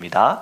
입니다.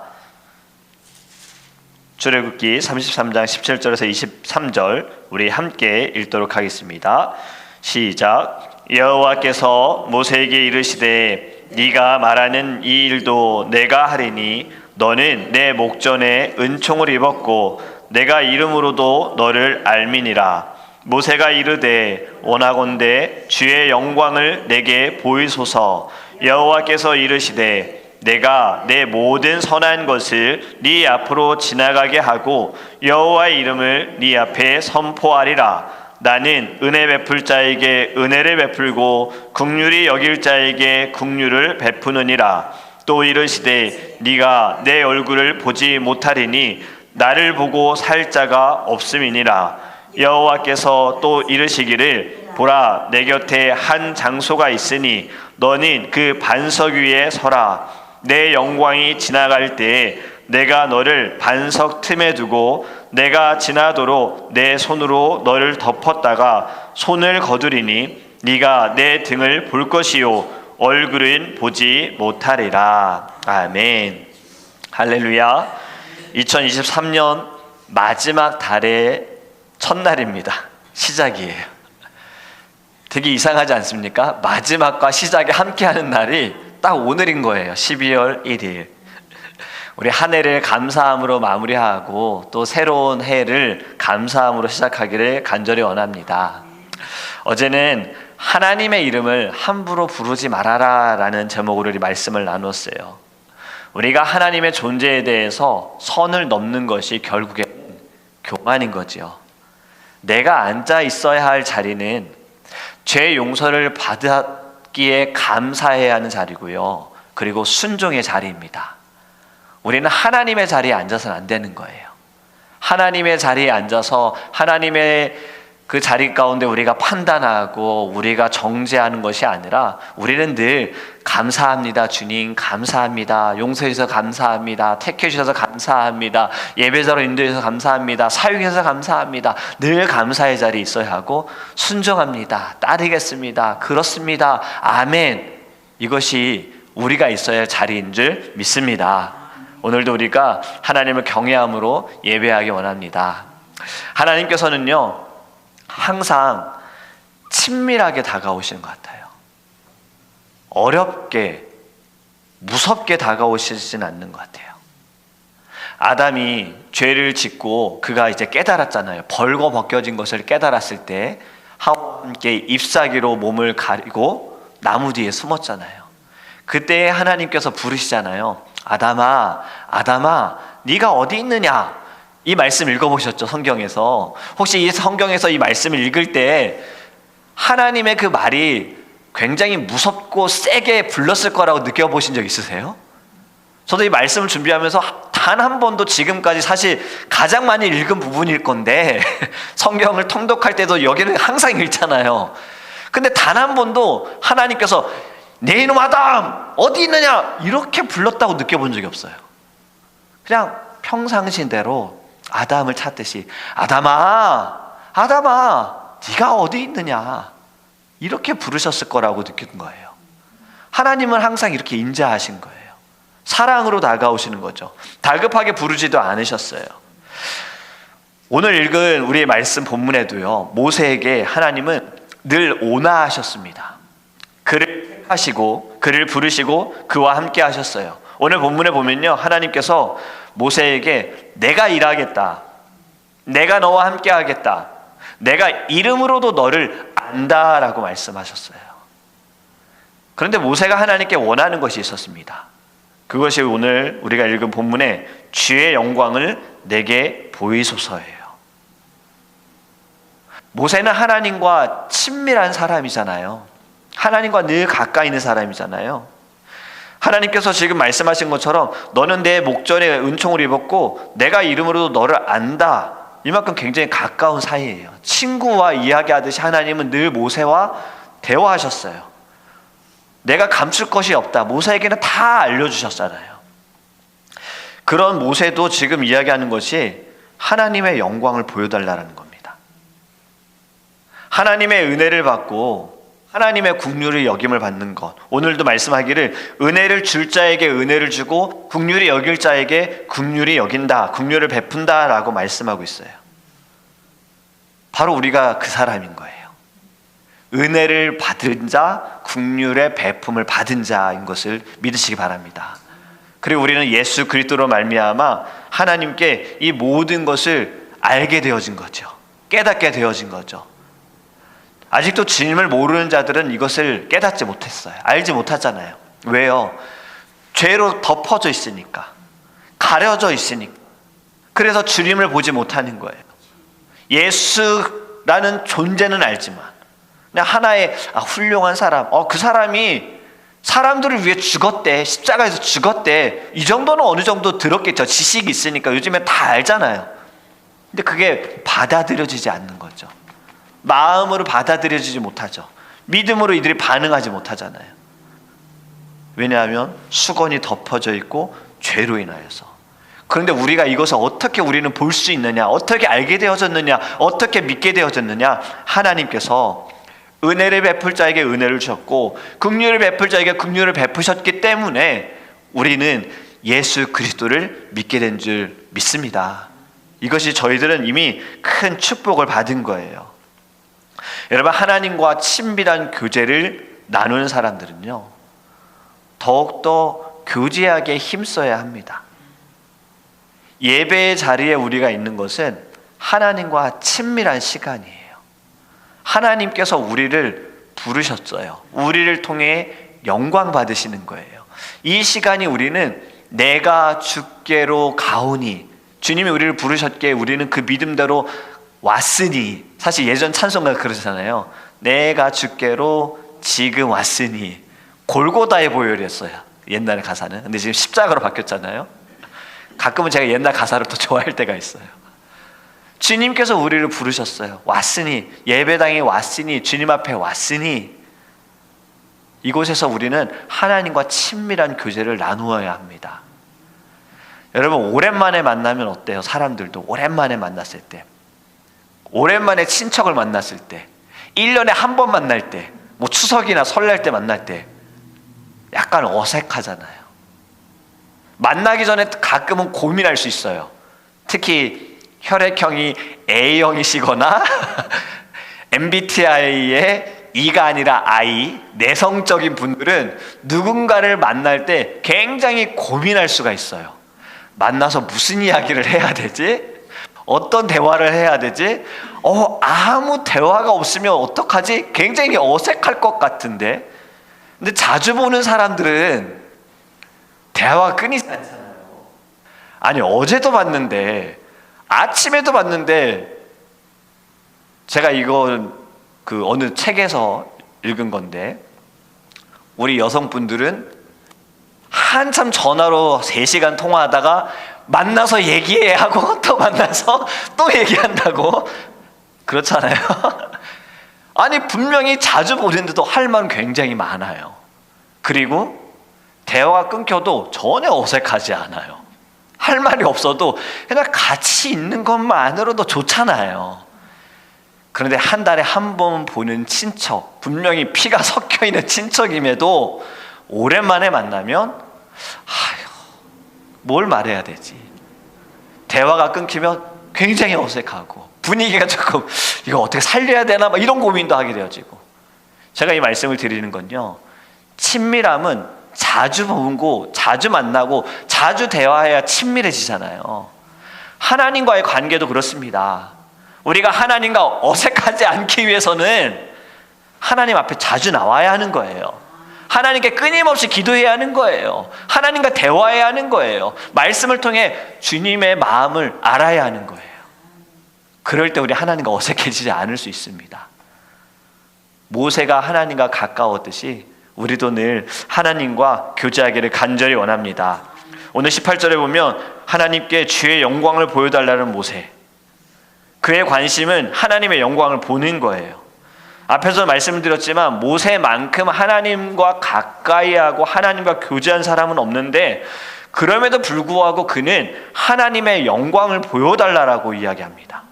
출애굽기 33장 17절에서 23절 우리 함께 읽도록 하겠습니다. 시작. 여호와께서 모세에게 이르시되 네가 말하는 이 일도 내가 하리니 너는 내 목전에 은총을 입었고 내가 이름으로도 너를 알미니라. 모세가 이르되 원하건대 주의 영광을 내게 보이소서. 여호와께서 이르시되 내가 내 모든 선한 것을 네 앞으로 지나가게 하고 여호와의 이름을 네 앞에 선포하리라. 나는 은혜 베풀 자에게 은혜를 베풀고 긍휼히 여길 자에게 긍휼을 베푸느니라. 또 이르시되 네가 내 얼굴을 보지 못하리니 나를 보고 살 자가 없음이니라. 여호와께서 또 이르시기를 보라, 내 곁에 한 장소가 있으니 너는 그 반석 위에 서라. 내 영광이 지나갈 때에 내가 너를 반석 틈에 두고 내가 지나도록 내 손으로 너를 덮었다가 손을 거두리니 네가 내 등을 볼 것이요 얼굴은 보지 못하리라. 아멘. 할렐루야. 2023년 마지막 달의 첫날입니다. 시작이에요. 되게 이상하지 않습니까? 마지막과 시작이 함께하는 날이 딱 오늘인 거예요. 12월 1일. 우리 한 해를 감사함으로 마무리하고 또 새로운 해를 감사함으로 시작하기를 간절히 원합니다. 어제는 하나님의 이름을 함부로 부르지 말아라 라는 제목으로 우리 말씀을 나눴어요. 우리가 하나님의 존재에 대해서 선을 넘는 것이 결국엔 교만인 거지요. 내가 앉아 있어야 할 자리는 죄 용서를 받았기에 감사해야 하는 자리고요. 그리고 순종의 자리입니다. 우리는 하나님의 자리에 앉아서는 안 되는 거예요. 하나님의 자리에 앉아서 하나님의 그 자리 가운데 우리가 판단하고 우리가 정죄하는 것이 아니라 우리는 늘 감사합니다. 주님 감사합니다. 용서해 주셔서 감사합니다. 택해 주셔서 감사합니다. 예배자로 인도해 주셔서 감사합니다. 사용해 주셔서 감사합니다. 늘 감사의 자리에 있어야 하고 순종합니다. 따르겠습니다. 그렇습니다. 아멘. 이것이 우리가 있어야 할 자리인 줄 믿습니다. 오늘도 우리가 하나님을 경외함으로 예배하기 원합니다. 하나님께서는요 항상 친밀하게 다가오시는 것 같아요. 어렵게 무섭게 다가오시진 않는 것 같아요. 아담이 죄를 짓고 그가 이제 깨달았잖아요. 벌거벗겨진 것을 깨달았을 때 하와와 함께 잎사귀로 몸을 가리고 나무 뒤에 숨었잖아요. 그때 하나님께서 부르시잖아요. 아담아, 아담아, 네가 어디 있느냐? 이 말씀 읽어보셨죠? 성경에서. 혹시 이 성경에서 이 말씀을 읽을 때 하나님의 그 말이 굉장히 무섭고 세게 불렀을 거라고 느껴보신 적 있으세요? 저도 이 말씀을 준비하면서 단 한 번도 지금까지 사실 가장 많이 읽은 부분일 건데 성경을 통독할 때도 여기는 항상 읽잖아요. 근데 단 한 번도 하나님께서 내 이놈 아담 어디 있느냐 이렇게 불렀다고 느껴본 적이 없어요. 그냥 평상시대로 아담을 찾듯이 아담아, 아담아, 네가 어디 있느냐 이렇게 부르셨을 거라고 느낀 거예요. 하나님은 항상 이렇게 인자하신 거예요. 사랑으로 다가오시는 거죠. 다급하게 부르지도 않으셨어요. 오늘 읽은 우리의 말씀 본문에도요 모세에게 하나님은 늘 온화하셨습니다. 그를 택하시고 그를 부르시고 그와 함께 하셨어요. 오늘 본문에 보면요 하나님께서 모세에게 내가 일하겠다. 내가 너와 함께 하겠다. 내가 이름으로도 너를 안다라고 말씀하셨어요. 그런데 모세가 하나님께 원하는 것이 있었습니다. 그것이 오늘 우리가 읽은 본문에 주의 영광을 내게 보이소서예요. 모세는 하나님과 친밀한 사람이잖아요. 하나님과 늘 가까이 있는 사람이잖아요. 하나님께서 지금 말씀하신 것처럼 너는 내 목전에 은총을 입었고 내가 이름으로도 너를 안다. 이만큼 굉장히 가까운 사이예요. 친구와 이야기하듯이 하나님은 늘 모세와 대화하셨어요. 내가 감출 것이 없다. 모세에게는 다 알려주셨잖아요. 그런 모세도 지금 이야기하는 것이 하나님의 영광을 보여달라는 겁니다. 하나님의 은혜를 받고 하나님의 긍휼을 여김을 받는 것. 오늘도 말씀하기를 은혜를 줄 자에게 은혜를 주고 긍휼히 여길 자에게 긍휼히 여긴다, 긍휼을 베푼다라고 말씀하고 있어요. 바로 우리가 그 사람인 거예요. 은혜를 받은 자, 긍휼의 베품을 받은 자인 것을 믿으시기 바랍니다. 그리고 우리는 예수 그리스도로 말미암아 하나님께 이 모든 것을 알게 되어진 거죠. 깨닫게 되어진 거죠. 아직도 주님을 모르는 자들은 이것을 깨닫지 못했어요. 알지 못하잖아요. 왜요? 죄로 덮어져 있으니까, 가려져 있으니까. 그래서 주님을 보지 못하는 거예요. 예수라는 존재는 알지만 그냥 하나의 훌륭한 사람, 그 사람이 사람들을 위해 죽었대, 십자가에서 죽었대, 이 정도는 어느 정도 들었겠죠. 지식이 있으니까 요즘에 다 알잖아요. 근데 그게 받아들여지지 않는 거죠. 마음으로 받아들여지지 못하죠. 믿음으로 이들이 반응하지 못하잖아요. 왜냐하면 수건이 덮어져 있고 죄로 인하여서. 그런데 우리가 이것을 어떻게 우리는 볼 수 있느냐, 어떻게 알게 되어졌느냐, 어떻게 믿게 되어졌느냐, 하나님께서 은혜를 베풀 자에게 은혜를 주셨고 긍휼을 베풀 자에게 긍휼을 베푸셨기 때문에 우리는 예수 그리스도를 믿게 된 줄 믿습니다. 이것이 저희들은 이미 큰 축복을 받은 거예요. 여러분, 하나님과 친밀한 교제를 나누는 사람들은요, 더욱더 교제하기에 힘써야 합니다. 예배의 자리에 우리가 있는 것은 하나님과 친밀한 시간이에요. 하나님께서 우리를 부르셨어요. 우리를 통해 영광 받으시는 거예요. 이 시간이 우리는 내가 주께로 가오니, 주님이 우리를 부르셨기에 우리는 그 믿음대로 왔으니, 사실 예전 찬송가가 그러잖아요. 내가 주께로 지금 왔으니, 골고다의 보혈이었어요, 옛날의 가사는. 근데 지금 십자가로 바뀌었잖아요. 가끔은 제가 옛날 가사를 또 좋아할 때가 있어요. 주님께서 우리를 부르셨어요. 왔으니, 예배당에 왔으니, 주님 앞에 왔으니, 이곳에서 우리는 하나님과 친밀한 교제를 나누어야 합니다. 여러분, 오랜만에 만나면 어때요? 사람들도 오랜만에 만났을 때, 오랜만에 친척을 만났을 때, 1년에 한 번 만날 때, 뭐 추석이나 설날 때 만날 때 약간 어색하잖아요. 만나기 전에 가끔은 고민할 수 있어요. 특히 혈액형이 A형이시거나 MBTI의 E가 아니라 I, 내성적인 분들은 누군가를 만날 때 굉장히 고민할 수가 있어요. 만나서 무슨 이야기를 해야 되지? 어떤 대화를 해야 되지? 아무 대화가 없으면 어떡하지? 굉장히 어색할 것 같은데. 근데 자주 보는 사람들은 대화가 끊이지 않잖아요. 아니, 어제도 봤는데, 아침에도 봤는데, 제가 이건 그 어느 책에서 읽은 건데, 우리 여성분들은 한참 전화로 3시간 통화하다가 만나서 얘기해 하고 또 만나서 또 얘기한다고. 그렇잖아요. 아니, 분명히 자주 보는데도 할 말은 굉장히 많아요. 그리고 대화가 끊겨도 전혀 어색하지 않아요. 할 말이 없어도 그냥 같이 있는 것만으로도 좋잖아요. 그런데 한 달에 한 번 보는 친척, 분명히 피가 섞여 있는 친척임에도 오랜만에 만나면 뭘 말해야 되지? 대화가 끊기면 굉장히 어색하고 분위기가 조금 이거 어떻게 살려야 되나 막 이런 고민도 하게 되어지고. 제가 이 말씀을 드리는 건요, 친밀함은 자주 보고 자주 만나고 자주 대화해야 친밀해지잖아요. 하나님과의 관계도 그렇습니다. 우리가 하나님과 어색하지 않기 위해서는 하나님 앞에 자주 나와야 하는 거예요. 하나님께 끊임없이 기도해야 하는 거예요. 하나님과 대화해야 하는 거예요. 말씀을 통해 주님의 마음을 알아야 하는 거예요. 그럴 때 우리 하나님과 어색해지지 않을 수 있습니다. 모세가 하나님과 가까웠듯이 우리도 늘 하나님과 교제하기를 간절히 원합니다. 오늘 18절에 보면 하나님께 주의 영광을 보여달라는 모세, 그의 관심은 하나님의 영광을 보는 거예요. 앞에서 말씀을 드렸지만 모세만큼 하나님과 가까이 하고 하나님과 교제한 사람은 없는데, 그럼에도 불구하고 그는 하나님의 영광을 보여달라고 이야기합니다.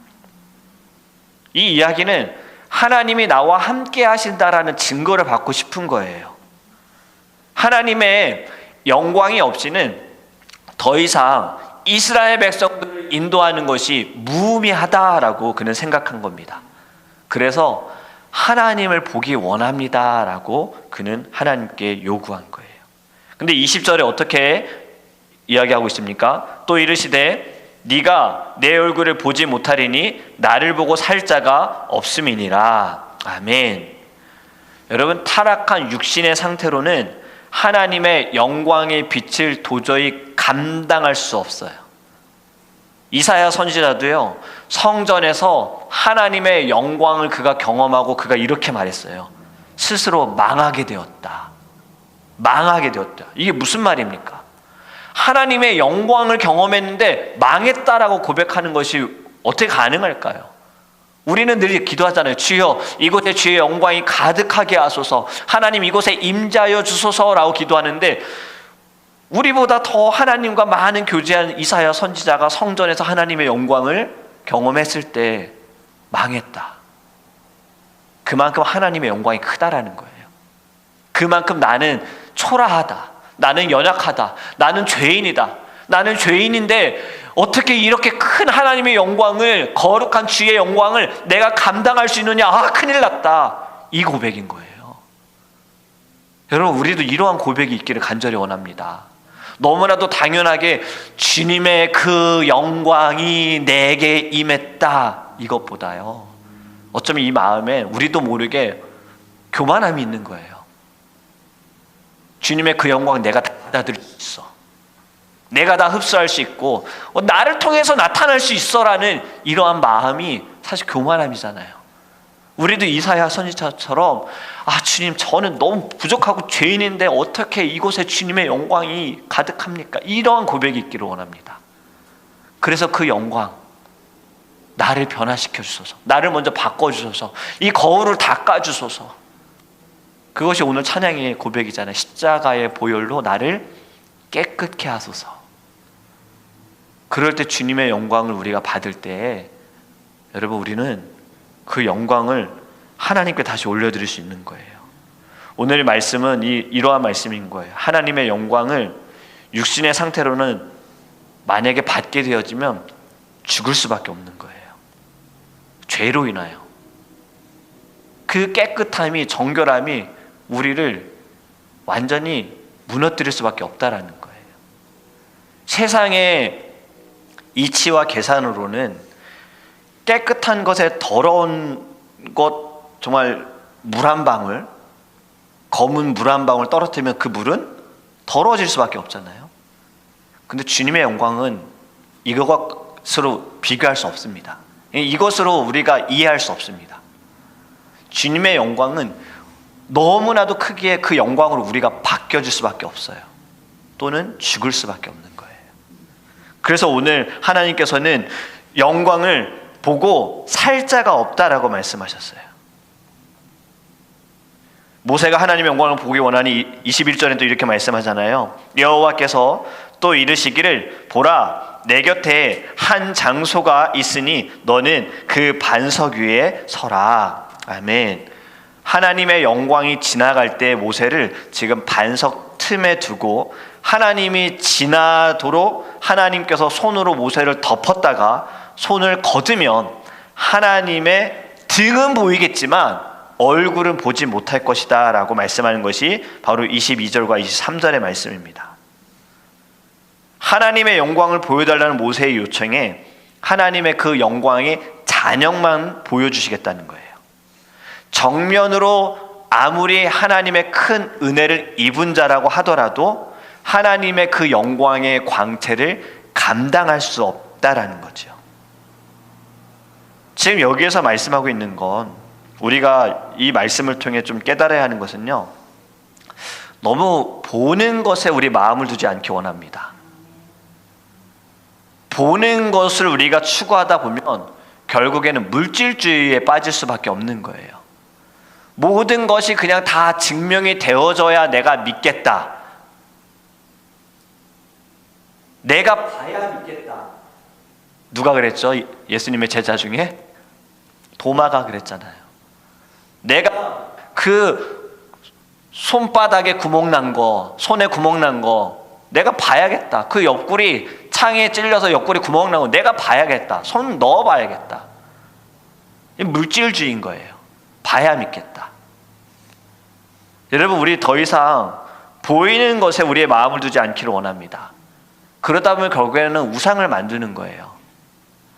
이 이야기는 하나님이 나와 함께 하신다라는 증거를 받고 싶은 거예요. 하나님의 영광이 없이는 더 이상 이스라엘 백성들을 인도하는 것이 무의미하다라고 그는 생각한 겁니다. 그래서 하나님을 보기 원합니다라고 그는 하나님께 요구한 거예요. 근데 20절에 어떻게 이야기하고 있습니까? 또 이르시되 네가 내 얼굴을 보지 못하리니 나를 보고 살 자가 없음이니라. 아멘. 여러분, 타락한 육신의 상태로는 하나님의 영광의 빛을 도저히 감당할 수 없어요. 이사야 선지자도요, 성전에서 하나님의 영광을 그가 경험하고 그가 이렇게 말했어요. 스스로 망하게 되었다. 망하게 되었다. 이게 무슨 말입니까? 하나님의 영광을 경험했는데 망했다라고 고백하는 것이 어떻게 가능할까요? 우리는 늘 기도하잖아요. 주여, 이곳에 주의 영광이 가득하게 하소서, 하나님 이곳에 임재하여 주소서라고 기도하는데, 우리보다 더 하나님과 많은 교제한 이사야 선지자가 성전에서 하나님의 영광을 경험했을 때 망했다. 그만큼 하나님의 영광이 크다라는 거예요. 그만큼 나는 초라하다, 나는 연약하다, 나는 죄인이다, 나는 죄인인데 어떻게 이렇게 큰 하나님의 영광을, 거룩한 주의 영광을 내가 감당할 수 있느냐, 아 큰일 났다, 이 고백인 거예요. 여러분, 우리도 이러한 고백이 있기를 간절히 원합니다. 너무나도 당연하게 주님의 그 영광이 내게 임했다, 이것보다요, 어쩌면 이 마음에 우리도 모르게 교만함이 있는 거예요. 주님의 그 영광 내가 다 받아들일 수 있어, 내가 다 흡수할 수 있고 나를 통해서 나타날 수 있어라는 이러한 마음이 사실 교만함이잖아요. 우리도 이사야 선지자처럼 아 주님, 저는 너무 부족하고 죄인인데 어떻게 이곳에 주님의 영광이 가득합니까? 이러한 고백이 있기를 원합니다. 그래서 그 영광, 나를 변화시켜 주소서, 나를 먼저 바꿔주소서, 이 거울을 닦아주소서. 그것이 오늘 찬양의 고백이잖아요. 십자가의 보혈로 나를 깨끗게 하소서. 그럴 때 주님의 영광을 우리가 받을 때, 여러분, 우리는 그 영광을 하나님께 다시 올려드릴 수 있는 거예요. 오늘 말씀은 이러한 말씀인 거예요. 하나님의 영광을 육신의 상태로는 만약에 받게 되어지면 죽을 수밖에 없는 거예요. 죄로 인하여. 그 깨끗함이, 정결함이 우리를 완전히 무너뜨릴 수밖에 없다라는 거예요. 세상의 이치와 계산으로는 깨끗한 것에 더러운 것, 정말 물 한 방울, 검은 물 한 방울 떨어뜨리면 그 물은 더러워질 수밖에 없잖아요. 근데 주님의 영광은 이것으로 비교할 수 없습니다. 이것으로 우리가 이해할 수 없습니다. 주님의 영광은 너무나도 크기에 그 영광으로 우리가 바뀌어질 수밖에 없어요. 또는 죽을 수밖에 없는 거예요. 그래서 오늘 하나님께서는 영광을 보고 살 자가 없다라고 말씀하셨어요. 모세가 하나님의 영광을 보기 원하니 21절에 또 이렇게 말씀하잖아요. 여호와께서 또 이르시기를 보라, 내 곁에 한 장소가 있으니 너는 그 반석 위에 서라. 아멘. 하나님의 영광이 지나갈 때 모세를 지금 반석 틈에 두고 하나님이 지나도록 하나님께서 손으로 모세를 덮었다가 손을 거두면 하나님의 등은 보이겠지만 얼굴은 보지 못할 것이다 라고 말씀하는 것이 바로 22절과 23절의 말씀입니다. 하나님의 영광을 보여달라는 모세의 요청에 하나님의 그 영광의 잔영만 보여주시겠다는 거예요. 정면으로 아무리 하나님의 큰 은혜를 입은 자라고 하더라도 하나님의 그 영광의 광채를 감당할 수 없다라는 거죠. 지금 여기에서 말씀하고 있는 건, 우리가 이 말씀을 통해 좀 깨달아야 하는 것은요, 너무 보는 것에 우리 마음을 두지 않기 원합니다. 보는 것을 우리가 추구하다 보면 결국에는 물질주의에 빠질 수밖에 없는 거예요. 모든 것이 그냥 다 증명이 되어져야 내가 믿겠다, 내가 봐야 믿겠다. 누가 그랬죠? 예수님의 제자 중에 도마가 그랬잖아요. 내가 그 손바닥에 구멍 난 거, 손에 구멍 난 거 내가 봐야겠다. 그 옆구리 창에 찔려서 옆구리 구멍 난 거 내가 봐야겠다. 손 넣어 봐야겠다. 물질주의인 거예요. 봐야 믿겠다. 여러분, 우리 더 이상 보이는 것에 우리의 마음을 두지 않기를 원합니다. 그러다 보면 결국에는 우상을 만드는 거예요.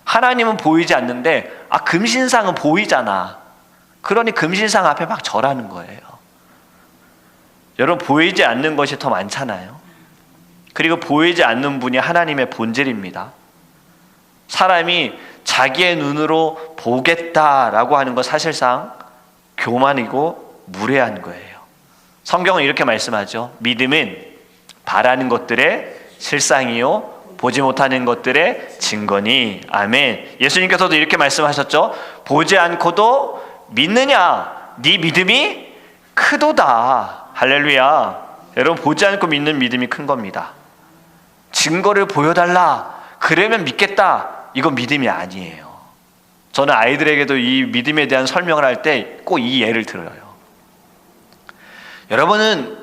하나님은 보이지 않는데 금신상은 보이잖아. 그러니 금신상 앞에 막 절하는 거예요. 여러분, 보이지 않는 것이 더 많잖아요. 그리고 보이지 않는 분이 하나님의 본질입니다. 사람이 자기의 눈으로 보겠다라고 하는 것 사실상 교만이고 무례한 거예요. 성경은 이렇게 말씀하죠. 믿음은 바라는 것들의 실상이요 보지 못하는 것들의 증거니. 아멘. 예수님께서도 이렇게 말씀하셨죠. 보지 않고도 믿느냐? 네 믿음이 크도다. 할렐루야. 여러분, 보지 않고 믿는 믿음이 큰 겁니다. 증거를 보여달라. 그러면 믿겠다. 이건 믿음이 아니에요. 저는 아이들에게도 이 믿음에 대한 설명을 할 때 꼭 이 예를 들어요. 여러분은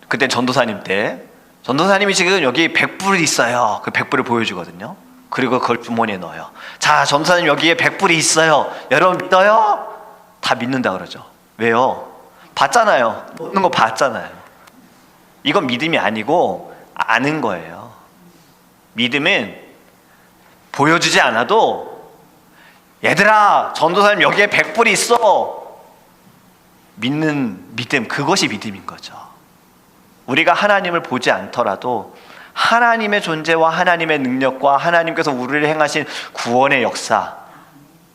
그때 전도사님 때 전도사님이 지금 여기 100불이 있어요. 그 100불을 보여주거든요. 그리고 그걸 주머니에 넣어요. 자, 전도사님 여기에 100불이 있어요. 여러분 믿어요? 다 믿는다 그러죠. 왜요? 봤잖아요. 넣는 거 봤잖아요. 이건 믿음이 아니고 아는 거예요. 믿음은 보여주지 않아도 얘들아, 전도사님 여기에 100불이 있어. 믿는 믿음, 그것이 믿음인 거죠. 우리가 하나님을 보지 않더라도 하나님의 존재와 하나님의 능력과 하나님께서 우리를 행하신 구원의 역사,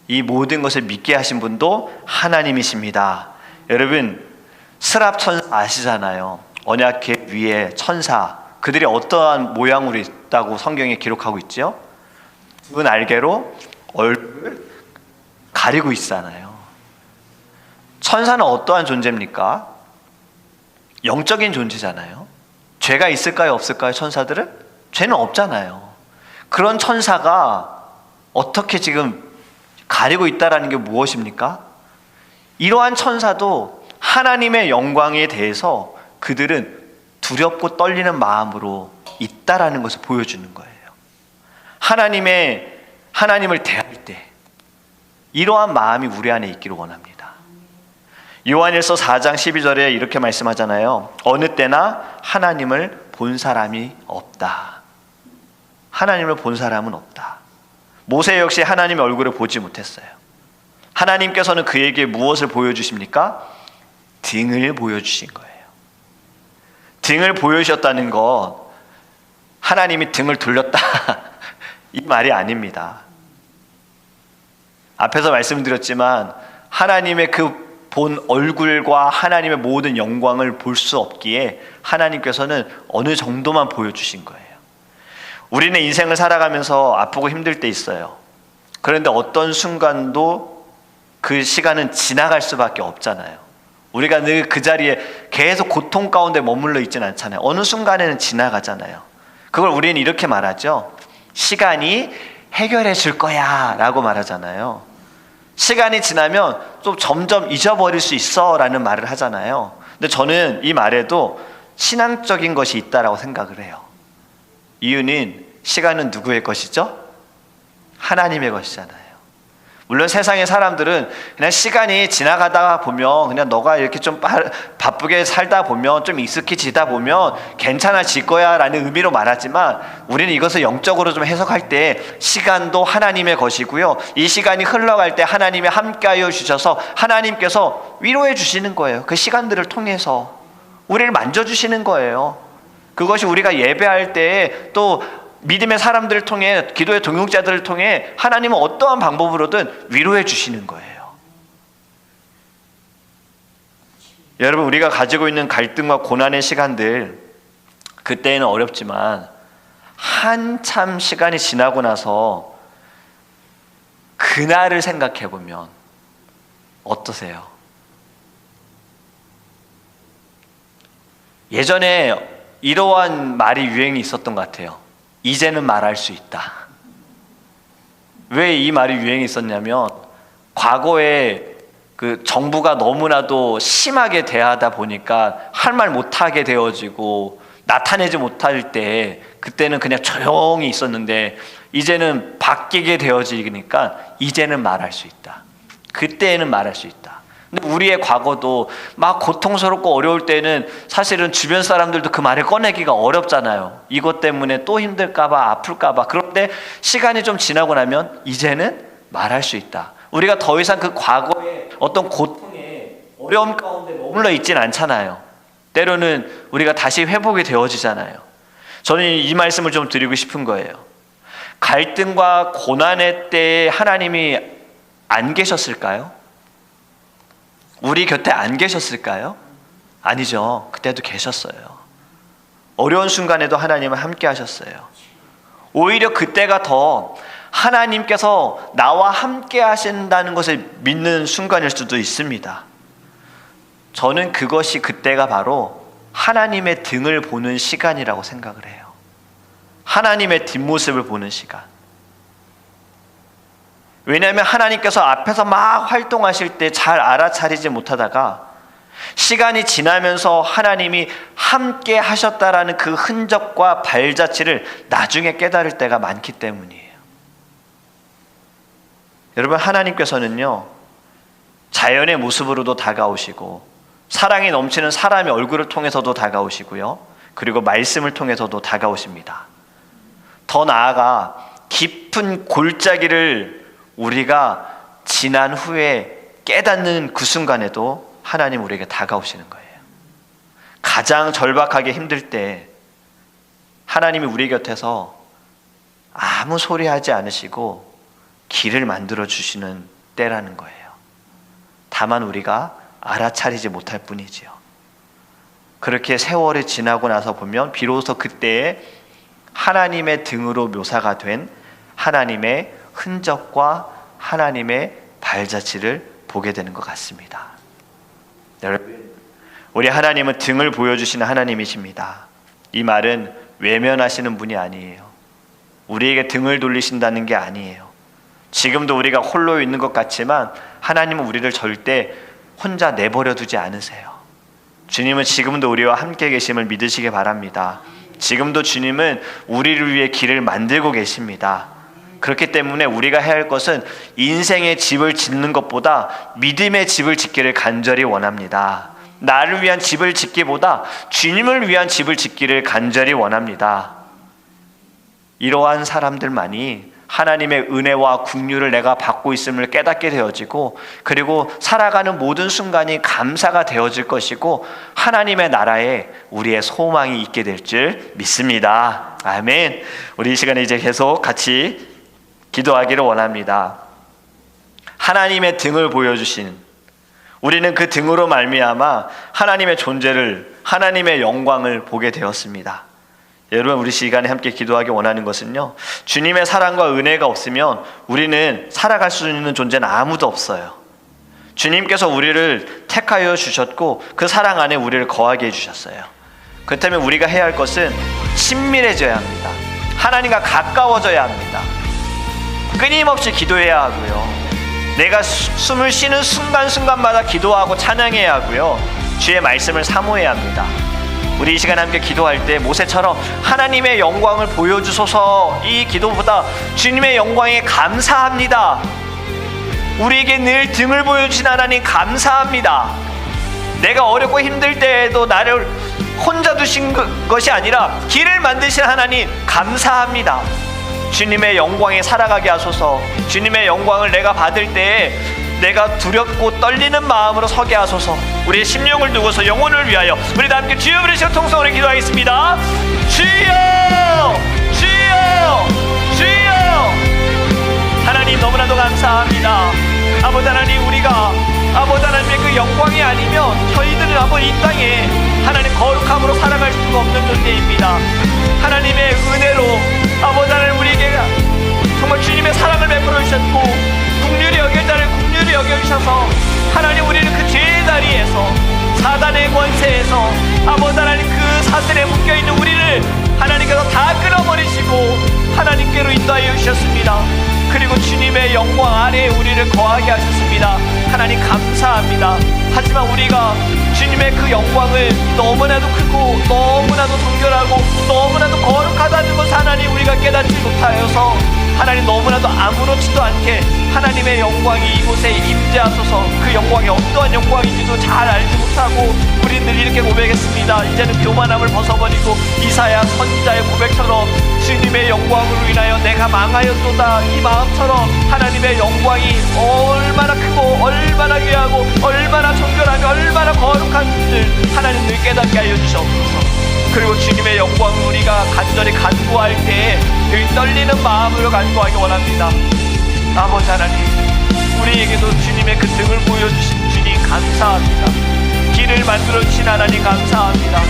이 모든 것을 믿게 하신 분도 하나님이십니다. 여러분, 스랍 천사 아시잖아요. 언약궤 위에 천사, 그들이 어떠한 모양으로 있다고 성경에 기록하고 있죠? 그 날개로 얼굴을 가리고 있잖아요. 천사는 어떠한 존재입니까? 영적인 존재잖아요. 죄가 있을까요, 없을까요, 천사들은? 죄는 없잖아요. 그런 천사가 어떻게 지금 가리고 있다라는 게 무엇입니까? 이러한 천사도 하나님의 영광에 대해서 그들은 두렵고 떨리는 마음으로 있다라는 것을 보여주는 거예요. 하나님을 대할 때 이러한 마음이 우리 안에 있기를 원합니다. 요한일서 4장 12절에 이렇게 말씀하잖아요. 어느 때나 하나님을 본 사람이 없다. 하나님을 본 사람은 없다. 모세 역시 하나님의 얼굴을 보지 못했어요. 하나님께서는 그에게 무엇을 보여주십니까? 등을 보여주신 거예요. 등을 보여주셨다는 것, 하나님이 등을 돌렸다 이 말이 아닙니다. 앞에서 말씀드렸지만 하나님의 그 본 얼굴과 하나님의 모든 영광을 볼 수 없기에 하나님께서는 어느 정도만 보여주신 거예요. 우리는 인생을 살아가면서 아프고 힘들 때 있어요. 그런데 어떤 순간도 그 시간은 지나갈 수밖에 없잖아요. 우리가 늘 그 자리에 계속 고통 가운데 머물러 있지는 않잖아요. 어느 순간에는 지나가잖아요. 그걸 우리는 이렇게 말하죠. 시간이 해결해 줄 거야 라고 말하잖아요. 시간이 지나면 또 점점 잊어버릴 수 있어 라는 말을 하잖아요. 근데 저는 이 말에도 신앙적인 것이 있다라고 생각을 해요. 이유는 시간은 누구의 것이죠? 하나님의 것이잖아요. 물론 세상의 사람들은 그냥 시간이 지나가다 보면 그냥 너가 이렇게 좀 바쁘게 살다 보면 좀 익숙해지다 보면 괜찮아질 거야 라는 의미로 말하지만 우리는 이것을 영적으로 좀 해석할 때 시간도 하나님의 것이고요. 이 시간이 흘러갈 때 하나님이 함께하여 주셔서 하나님께서 위로해 주시는 거예요. 그 시간들을 통해서 우리를 만져주시는 거예요. 그것이 우리가 예배할 때 또 믿음의 사람들을 통해 기도의 동역자들을 통해 하나님은 어떠한 방법으로든 위로해 주시는 거예요. 여러분, 우리가 가지고 있는 갈등과 고난의 시간들, 그때는 어렵지만 한참 시간이 지나고 나서 그날을 생각해 보면 어떠세요? 예전에 이러한 말이 유행이 있었던 것 같아요. 이제는 말할 수 있다. 왜 이 말이 유행이 있었냐면 과거에 그 정부가 너무나도 심하게 대하다 보니까 할 말 못하게 되어지고 나타내지 못할 때 그때는 그냥 조용히 있었는데 이제는 바뀌게 되어지니까 이제는 말할 수 있다. 그때는 말할 수 있다. 근데 우리의 과거도 막 고통스럽고 어려울 때는 사실은 주변 사람들도 그 말을 꺼내기가 어렵잖아요. 이것 때문에 또 힘들까봐 아플까봐. 그런데 시간이 좀 지나고 나면 이제는 말할 수 있다. 우리가 더 이상 그 과거의 어떤 고통에 어려움 가운데 머물러 있진 않잖아요. 때로는 우리가 다시 회복이 되어지잖아요. 저는 이 말씀을 좀 드리고 싶은 거예요. 갈등과 고난의 때에 하나님이 안 계셨을까요? 우리 곁에 안 계셨을까요? 아니죠. 그때도 계셨어요. 어려운 순간에도 하나님은 함께 하셨어요. 오히려 그때가 더 하나님께서 나와 함께 하신다는 것을 믿는 순간일 수도 있습니다. 저는 그것이 그때가 바로 하나님의 등을 보는 시간이라고 생각을 해요. 하나님의 뒷모습을 보는 시간. 왜냐하면 하나님께서 앞에서 막 활동하실 때 잘 알아차리지 못하다가 시간이 지나면서 하나님이 함께 하셨다라는 그 흔적과 발자취를 나중에 깨달을 때가 많기 때문이에요. 여러분, 하나님께서는요, 자연의 모습으로도 다가오시고 사랑이 넘치는 사람의 얼굴을 통해서도 다가오시고요, 그리고 말씀을 통해서도 다가오십니다. 더 나아가 깊은 골짜기를 우리가 지난 후에 깨닫는 그 순간에도 하나님 우리에게 다가오시는 거예요. 가장 절박하게 힘들 때 하나님이 우리 곁에서 아무 소리 하지 않으시고 길을 만들어 주시는 때라는 거예요. 다만 우리가 알아차리지 못할 뿐이지요. 그렇게 세월이 지나고 나서 보면 비로소 그때에 하나님의 등으로 묘사가 된 하나님의 흔적과 하나님의 발자취를 보게 되는 것 같습니다. 여러분, 우리 하나님은 등을 보여주시는 하나님이십니다. 이 말은 외면하시는 분이 아니에요. 우리에게 등을 돌리신다는 게 아니에요. 지금도 우리가 홀로 있는 것 같지만 하나님은 우리를 절대 혼자 내버려 두지 않으세요. 주님은 지금도 우리와 함께 계심을 믿으시기 바랍니다. 지금도 주님은 우리를 위해 길을 만들고 계십니다. 그렇기 때문에 우리가 해야 할 것은 인생의 집을 짓는 것보다 믿음의 집을 짓기를 간절히 원합니다. 나를 위한 집을 짓기보다 주님을 위한 집을 짓기를 간절히 원합니다. 이러한 사람들만이 하나님의 은혜와 긍휼을 내가 받고 있음을 깨닫게 되어지고, 그리고 살아가는 모든 순간이 감사가 되어질 것이고 하나님의 나라에 우리의 소망이 있게 될 줄 믿습니다. 아멘. 우리 이 시간에 이제 계속 같이 기도하기를 원합니다. 하나님의 등을 보여주신, 우리는 그 등으로 말미암아 하나님의 존재를, 하나님의 영광을 보게 되었습니다. 여러분, 우리 시간에 함께 기도하기 원하는 것은요, 주님의 사랑과 은혜가 없으면 우리는 살아갈 수 있는 존재는 아무도 없어요. 주님께서 우리를 택하여 주셨고 그 사랑 안에 우리를 거하게 해주셨어요. 그렇다면 우리가 해야 할 것은 친밀해져야 합니다. 하나님과 가까워져야 합니다. 끊임없이 기도해야 하고요, 내가 숨을 쉬는 순간순간마다 기도하고 찬양해야 하고요, 주의 말씀을 사모해야 합니다. 우리 이 시간 함께 기도할 때 모세처럼 하나님의 영광을 보여주소서, 이 기도보다 주님의 영광에 감사합니다. 우리에게 늘 등을 보여주신 하나님 감사합니다. 내가 어렵고 힘들 때에도 나를 혼자 두신 것이 아니라 길을 만드신 하나님 감사합니다. 주님의 영광에 살아가게 하소서. 주님의 영광을 내가 받을 때에 내가 두렵고 떨리는 마음으로 서게 하소서. 우리의 심령을 두고서 영혼을 위하여 우리 다 함께 주여 부르시고 통성으로 기도하겠습니다. 주여, 주여, 주여. 하나님, 너무나도 감사합니다. 아버지 하나님, 우리가 아버지 하나님의 그 영광이 아니면 저희들은 아버지 이 땅에 하나님 거룩함으로 살아갈 수가 없는 존재입니다. 하나님의 은혜로 아버지 하나님 우리에게 정말 주님의 사랑을 베풀어 주셨고, 긍휼히 여길 자를 긍휼히 여겨주셔서 하나님 우리를 그 죄의 자리에서, 사단의 권세에서 아버지 하나님 그 사슬에 묶여있는 우리를 하나님께서 다 끊어버리시고 하나님께로 인도하여 주셨습니다. 그리고 주님의 영광 아래에 우리를 거하게 하셨습니다. 하나님 감사합니다. 하지만 우리가 주님의 그 영광을 너무나도 크고 너무나도 정결하고 너무나도 거룩하다는 것을 하나님 우리가 깨닫지 못하여서 하나님 너무나도 아무렇지도 않게 하나님의 영광이 이곳에 임재하소서. 그 영광이 어떠한 영광인지도 잘 알지 못하고 우리는 늘 이렇게 고백했습니다. 이제는 교만함을 벗어버리고 이사야 선지자의 고백처럼 주님의 영광으로 인하여 내가 망하였도다, 이 마음처럼 하나님의 영광이 얼마나 크고 얼마나 귀하고 얼마나 정결하며 얼마나 거룩한지를 하나님 늘 깨닫게 하여 주시옵소서. 그리고 주님의 영광을 우리가 간절히 간구할 때에 늘 떨리는 마음으로 간구하기 원합니다. 아버지 하나님, 우리에게도 주님의 그 등을 보여주신 주님 감사합니다. 길을 만들어주신 하나님 감사합니다.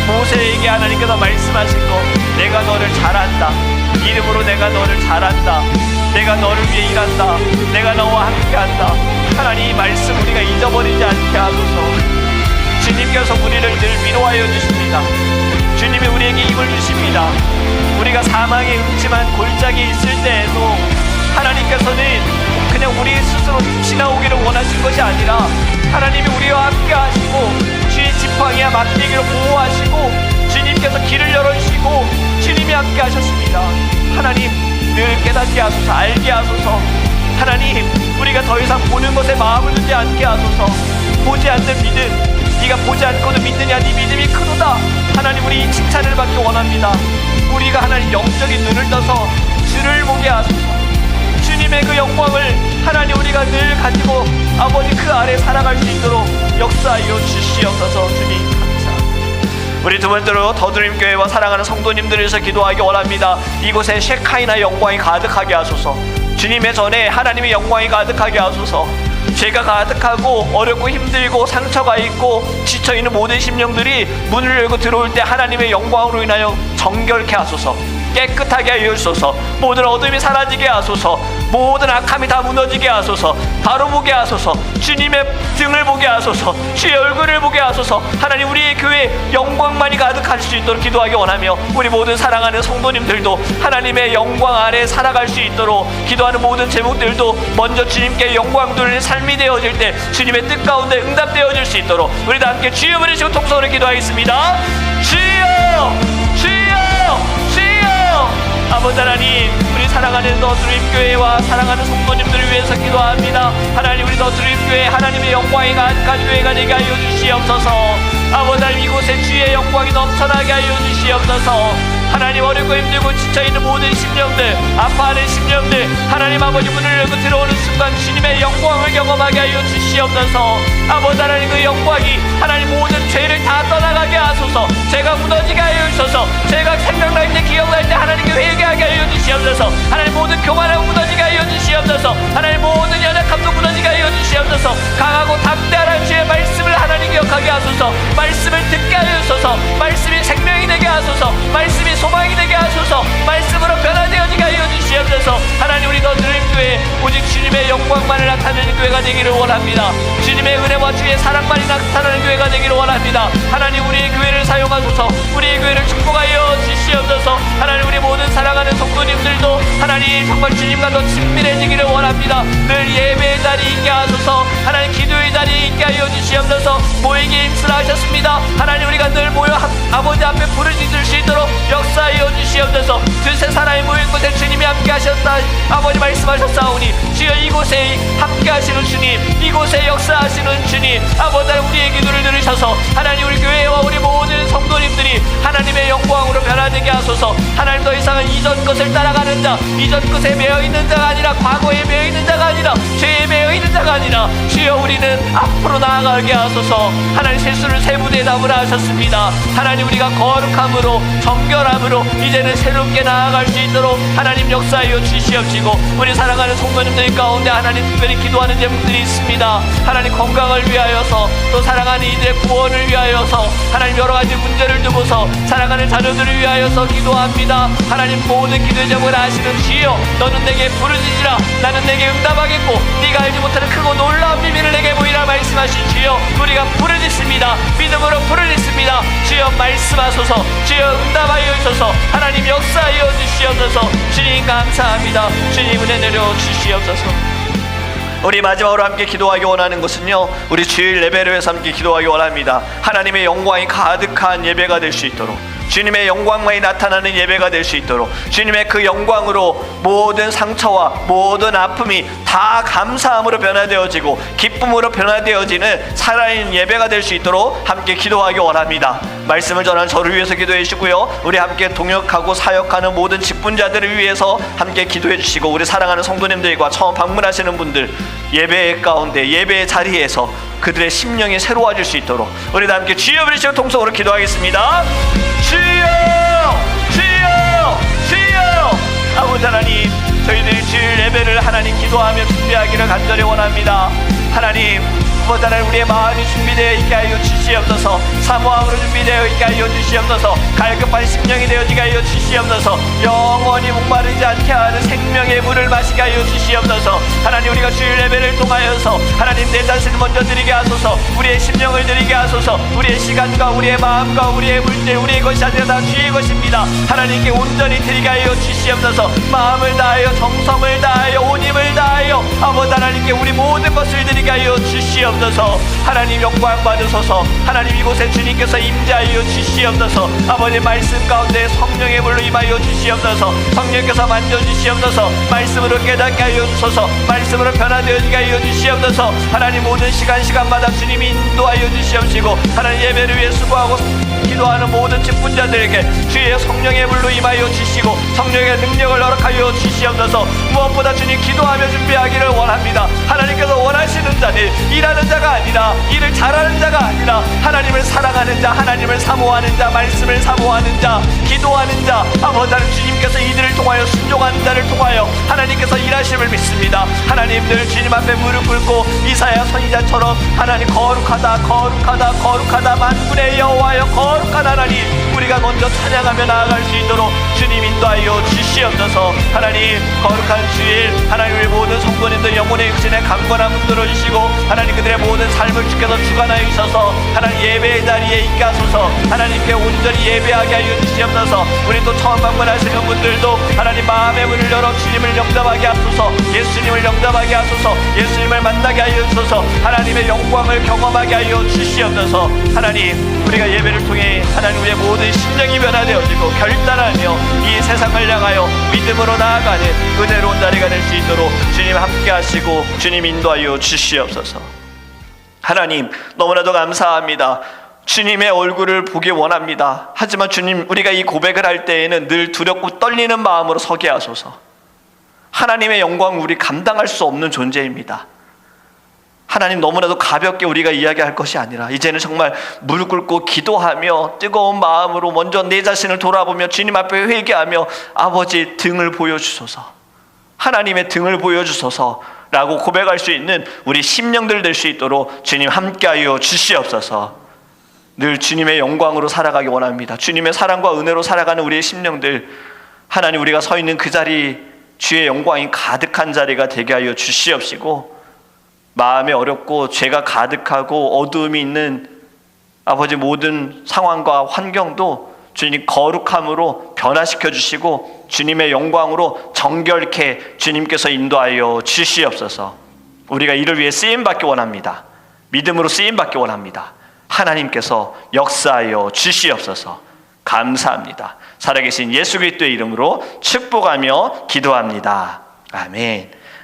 모세에게 하나님께서 말씀하신 것, 내가 너를 잘 안다, 이름으로 내가 너를 잘 안다, 내가 너를 위해 일한다, 내가 너와 함께한다. 하나님 이 말씀 우리가 잊어버리지 않게 하소서. 주님께서 우리를 늘 위로하여 주십니다. 주님이 우리에게 힘을 주십니다. 우리가 사망의 음침한 골짜기에 있을 때에도 하나님께서는 그냥 우리 스스로 지나오기를 원하신 것이 아니라 하나님이 우리와 함께 하시고 주의 지팡이와 막대기로 보호하시고 주님께서 길을 열어주시고 주님이 함께 하셨습니다. 하나님 늘 깨닫게 하소서, 알게 하소서. 하나님 우리가 더 이상 보는 것에 마음을 두지 않게 하소서. 보지 않는 믿음, 네가 보지 않고도 믿느냐, 네 믿음이 크도다. 하나님 우리 이 칭찬을 받기 원합니다. 우리가 하나님 영적인 눈을 떠서 주를 보게 하소서. 주님의 그 영광을 하나님 우리가 늘 가지고 아버지 그 아래 살아갈 수 있도록 역사하여 주시옵소서. 주님 감사합니다. 우리 두 번째로 더드림교회와 사랑하는 성도님들을 위해서 기도하기 원합니다. 이곳에 셰카이나 영광이 가득하게 하소서. 주님의 전에 하나님의 영광이 가득하게 하소서. 죄가 가득하고 어렵고 힘들고 상처가 있고 지쳐있는 모든 심령들이 문을 열고 들어올 때 하나님의 영광으로 인하여 정결케 하소서. 깨끗하게 하여 주소서. 모든 어둠이 사라지게 하소서. 모든 악함이 다 무너지게 하소서. 바로 보게 하소서. 주님의 등을 보게 하소서. 주의 얼굴을 보게 하소서. 하나님 우리의 교회 영광만이 가득할 수 있도록 기도하기 원하며 우리 모든 사랑하는 성도님들도 하나님의 영광 아래 살아갈 수 있도록 기도하는 모든 제목들도 먼저 주님께 영광 돌리는 삶이 되어질 때 주님의 뜻 가운데 응답되어질 수 있도록 우리 다 함께 주여 부르시고 통성으로 기도하겠습니다. 주여, 주여, 주여. 아버지 하나님, 우리 사랑하는 더드림교회와 사랑하는 성도님들을 위해서 기도합니다. 하나님 우리 더드림교회 하나님의 영광이 가득한 교회가 되게 하여 주시옵소서. 아버지 하나님 이곳에 주의 영광이 넘쳐나게 하여 주시옵소서. 하나님 어렵고 힘들고 지쳐있는 모든 심령들, 아파하는 심령들 하나님 아버지 문을 열고 들어오는 순간 주님의 영광을 경험하게 하여 주시옵소서. 아버지 하나님 그 영광이 하나님 모든 죄를 다 떠나가게 하소서. 죄가 무너지게 하여 주소서. 죄가 생각날 때 기억날 때 하나님께 회개하게 하여 주시옵소서. 하나님 모든 교만함 무너지게 하여 주시옵소서. 하나님 모든 연약함도 무너지게 하여 주시옵소서. 강하고 담대한 주의 말씀을 하나님 기억하게 하소서. 말씀을 듣게 하여 주소서. 말씀이 생명이 되게 하소서. 말씀이 소망이 되게 하소서. 말씀으로 변화되어지게 하여 주시옵소서. 하나님 우리 더드림교회 오직 주님의 영광만을 나타내는 교회가 되기를 원합니다. 주님의 은혜와 주의 사랑만이 나타나는 교회가 되기를 원합니다. 하나님 우리의 교회를 사용하소서. 우리의 교회를 축복하여 주시옵소서. 하나님 우리 모든 사랑하는 성도님들도 하나님 정말 주님과 더 친밀해지기를 원합니다. 늘 예배의 자리에 있게 하소서. 하나님 기도의 자리에 있게 하여 주시옵소서. 모이기 힘쓰라 하셨습니다. 하나님 우리가 늘 모여 아버지 앞에 부르짖을 수 있도록 역사하여 주시옵소서. 두세 사람이 모인 곳에 주님이 함께 하셨다 아버지 말씀하셨사오니 주여 이곳에 함께 하시는 주님, 이곳에 역사하시는 주님, 아버지 우리의 기도를 들으셔서 하나님 우리 교회와 우리 모든 성도님들이 하나님의 영광으로 변화되게 하소서. 하나님 더 이상은 이전 것을 따라가는 자, 이전 것에 매여있는 자가 아니라 과거에 매여있는 자가 아니라 죄에 매여있는 자가 아니라 주여 우리는 앞으로 나아가게 하소서. 하나님 실수를 세 무대에 담으라 하셨습니다. 하나님 우리가 거룩함으로 정결함으로 이제는 새롭게 나아갈 수 있도록 하나님 역사하여 주시옵시고 우리 사랑하는 성도님들 가운데 하나님 특별히 기도하는 제목들이 있습니다. 하나님 건강을 위하여서 또 사랑하는 이들의 구원을 위하여서 하나님 여러가지 문제를 두고서 사랑하는 자녀들을 위하여서 기도합니다. 하나님 모든 기도의 제목을 아시는 주여 너는 내게 부르짖으라 나는 내게 응답하겠고 네가 알지 못하는 크고 놀라운 비밀을 내게 보이라 말씀하신 주여 우리가 부르짖습니다. 믿음으로 부르짖습니다. 주여 말씀하소서. 주여 응답하여 주소서. 하나님 역사하여 주시옵소서. 주시옵소서. 주님 감사합니다. 주님 은혜 내려 주시옵소서. 우리 마지막으로 함께 기도하기 원하는 것은요, 우리 주일 예배를 위해서 함께 기도하기 원합니다. 하나님의 영광이 가득한 예배가 될 수 있도록, 주님의 영광만이 나타나는 예배가 될 수 있도록, 주님의 그 영광으로 모든 상처와 모든 아픔이 다 감사함으로 변화되어지고 기쁨으로 변화되어지는 살아있는 예배가 될 수 있도록 함께 기도하기 원합니다. 말씀을 전하는 저를 위해서 기도해 주시고요, 우리 함께 동역하고 사역하는 모든 직분자들을 위해서 함께 기도해 주시고, 우리 사랑하는 성도님들과 처음 방문하시는 분들, 예배 가운데 예배의 자리에서 그들의 심령이 새로워질 수 있도록 우리 다 함께 주여 부르시고 통성으로 기도하겠습니다. 주여, 주여, 주여. 아버지 하나님, 저희들이 주일 예배를 하나님 기도하며 준비하기를 간절히 원합니다. 하나님, 아버지 하나님, 우리의 마음이 준비되어 있게 하여 주시옵소서. 사모함으로 준비되어 있게 하여 주시옵소서. 갈급한 심령이 되어지게 하여 주시옵소서. 영원히 목마르지 않게 하는 생명의 물을 마시게 하여 주시옵소서. 하나님, 우리가 주일 예배를 통하여서 하나님 내 자신을 먼저 드리게 하소서. 우리의 심령을 드리게 하소서. 우리의 시간과 우리의 마음과 우리의 물질, 우리의 것이 아니라 다 주의 것입니다. 하나님께 온전히 드리게 하여 주시옵소서. 마음을 다하여 정성을 다하여 온 힘을 다하여 아버지 하나님께 우리 모든 것을 드리게 하여 주시옵소서. 하나님 영광 받으소서. 하나님 이곳에 주님께서 임재하여 주시옵소서. 아버지 말씀 가운데 성령의 불로 임하여 주시옵소서. 성령께서 만져주시옵소서. 말씀으로 깨닫게 하여 주소서. 말씀으로 변화되어지게 하여 주시옵소서. 하나님 모든 시간마다 주님이 인도하여 주시옵시고, 하나님 예배를 위해 수고하고 기도하는 모든 직분자들에게 주의 성령의 불로 임하여 주시고 성령의 능력을 허락하여 주시옵소서. 무엇보다 주님 기도하며 준비하기를 원합니다. 하나님께서 원하시는 자들, 일하는 자가 아니라, 일을 잘하는 자가 아니라 하나님을 사랑하는 자, 하나님을 사모하는 자, 말씀을 사모하는 자, 기도하는 자, 아버지 하나님, 주님께서 이들을 통하여 순종하는 자를 통하여 하나님께서 일하심을 믿습니다. 하나님들 주님 앞에 무릎 꿇고 이사야 선지자처럼 하나님 거룩하다, 거룩하다, 거룩하다, 만군의 여호와여 거룩하다. 하나님, 우리가 먼저 찬양하며 나아갈 수 있도록 주님 인도하여 주시옵소서. 하나님, 거룩한 주일 하나님의 모든 성도님들 영혼의 육신의 강건함 들어주시고, 하나님 그들의 모든 삶을 주께서 주관하여 주셔서 하나님 예배의 자리에 있게 하소서. 하나님께 온전히 예배하게 하여 주시옵소서. 우리 또 처음 방문하시는 분들도 하나님 마음의 문을 열어 주님을 영접하게 하소서. 예수님을 영접하게 하소서. 예수님을 만나게 하여 주소서. 하나님의 영광을 경험하게 하여 주시옵소서. 하나님, 우리가 예배를 통해 하나님의 모든 심령이 변화되어지고 결단하며 이 세상을 향하여 믿음으로 나아가는 은혜로운 자리가 될 수 있도록 주님 함께 하시고 주님 인도하여 주시옵소서. 하나님, 너무나도 감사합니다. 주님의 얼굴을 보기 원합니다. 하지만 주님, 우리가 이 고백을 할 때에는 늘 두렵고 떨리는 마음으로 서게 하소서. 하나님의 영광을 우리 감당할 수 없는 존재입니다. 하나님, 너무나도 가볍게 우리가 이야기할 것이 아니라 이제는 정말 무릎 꿇고 기도하며 뜨거운 마음으로 먼저 내 자신을 돌아보며 주님 앞에 회개하며 아버지 등을 보여주소서, 하나님의 등을 보여주소서 라고 고백할 수 있는 우리 심령들 될 수 있도록 주님 함께하여 주시옵소서. 늘 주님의 영광으로 살아가기 원합니다. 주님의 사랑과 은혜로 살아가는 우리의 심령들, 하나님, 우리가 서 있는 그 자리 주의 영광이 가득한 자리가 되게 하여 주시옵시고, 마음이 어렵고 죄가 가득하고 어두움이 있는 아버지 모든 상황과 환경도 주님 거룩함으로 변화시켜 주시고 주님의 영광으로 정결케 주님께서 인도하여 주시옵소서. 우리가 이를 위해 쓰임받기 원합니다. 믿음으로 쓰임받기 원합니다. 하나님께서 역사하여 주시옵소서. 감사합니다. 살아계신 예수 그리스도의 이름으로 축복하며 기도합니다. 아멘.